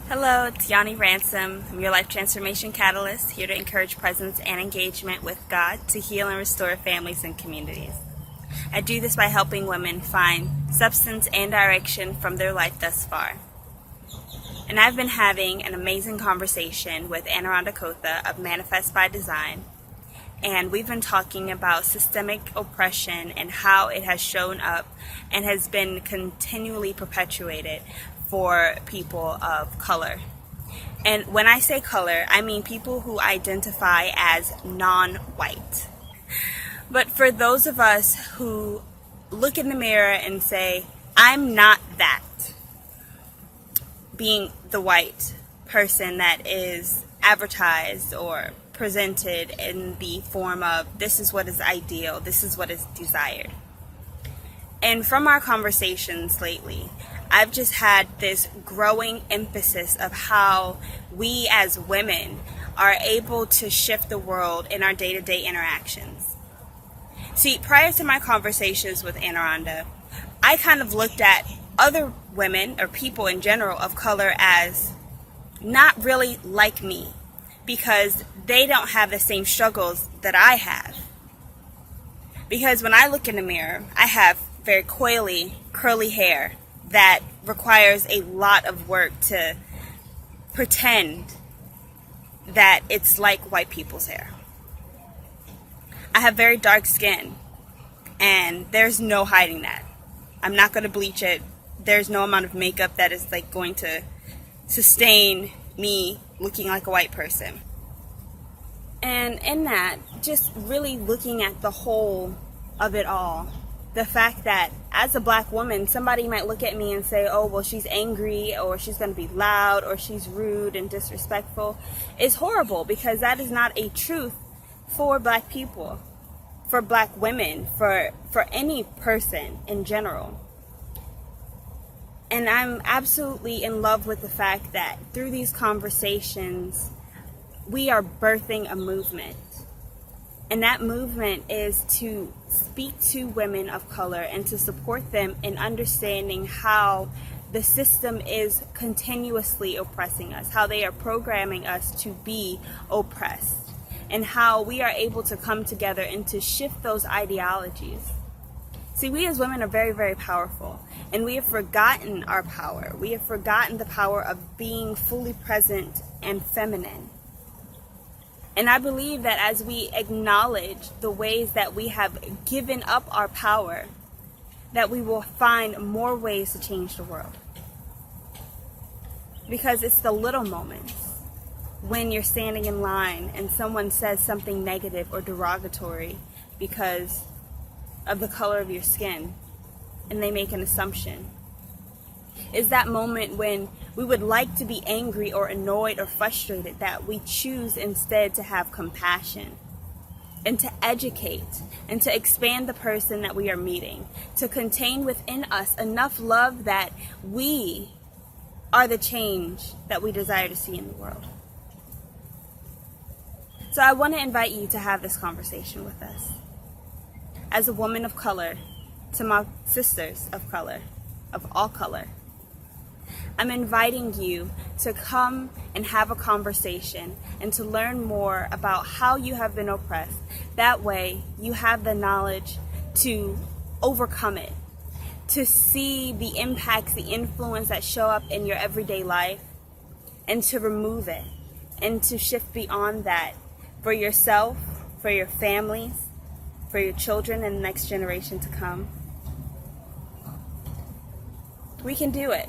Hello, it's Yani Ransome. I'm your life transformation catalyst, here to encourage presence and engagement with God to heal and restore families and communities. I do this by helping women find substance and direction from their life thus far. And I've been having an amazing conversation with Anuradha Kowtha of Manifest by Design. And we've been talking about systemic oppression and how it has shown up and has been continually perpetuated for people of color. And when I say color, I mean people who identify as non-white. But for those of us who look in the mirror and say, I'm not that, being the white person that is advertised or presented in the form of this is what is ideal, this is what is desired. And from our conversations lately, I've just had this growing emphasis of how we as women are able to shift the world in our day-to-day interactions. See, prior to my conversations with Anuradha, I kind of looked at other women or people in general of color as not really like me because they don't have the same struggles that I have. Because when I look in the mirror, I have very coily, curly hair that requires a lot of work to pretend that it's like white people's hair. I have very dark skin, and there's no hiding that. I'm not going to bleach it. There's no amount of makeup that is going to sustain me looking like a white person. And in that, just really looking at the whole of it all, the fact that as a black woman, somebody might look at me and say, oh, well, she's angry, or she's going to be loud, or she's rude and disrespectful, is horrible, because that is not a truth for black people, for black women, for any person in general. And I'm absolutely in love with the fact that through these conversations, we are birthing a movement. And that movement is to speak to women of color and to support them in understanding how the system is continuously oppressing us, how they are programming us to be oppressed, and how we are able to come together and to shift those ideologies. See, we as women are very, very powerful, and we have forgotten our power. We have forgotten the power of being fully present and feminine. And I believe that as we acknowledge the ways that we have given up our power, that we will find more ways to change the world. Because it's the little moments when you're standing in line and someone says something negative or derogatory because of the color of your skin, and they make an assumption. Is that moment when we would like to be angry or annoyed or frustrated that we choose instead to have compassion and to educate and to expand the person that we are meeting, to contain within us enough love that we are the change that we desire to see in the world. So I want to invite you to have this conversation with us. As a woman of color, to my sisters of color, of all color, I'm inviting you to come and have a conversation and to learn more about how you have been oppressed. That way, you have the knowledge to overcome it, to see the impacts, the influence that show up in your everyday life, and to remove it, and to shift beyond that for yourself, for your families, for your children and the next generation to come. We can do it.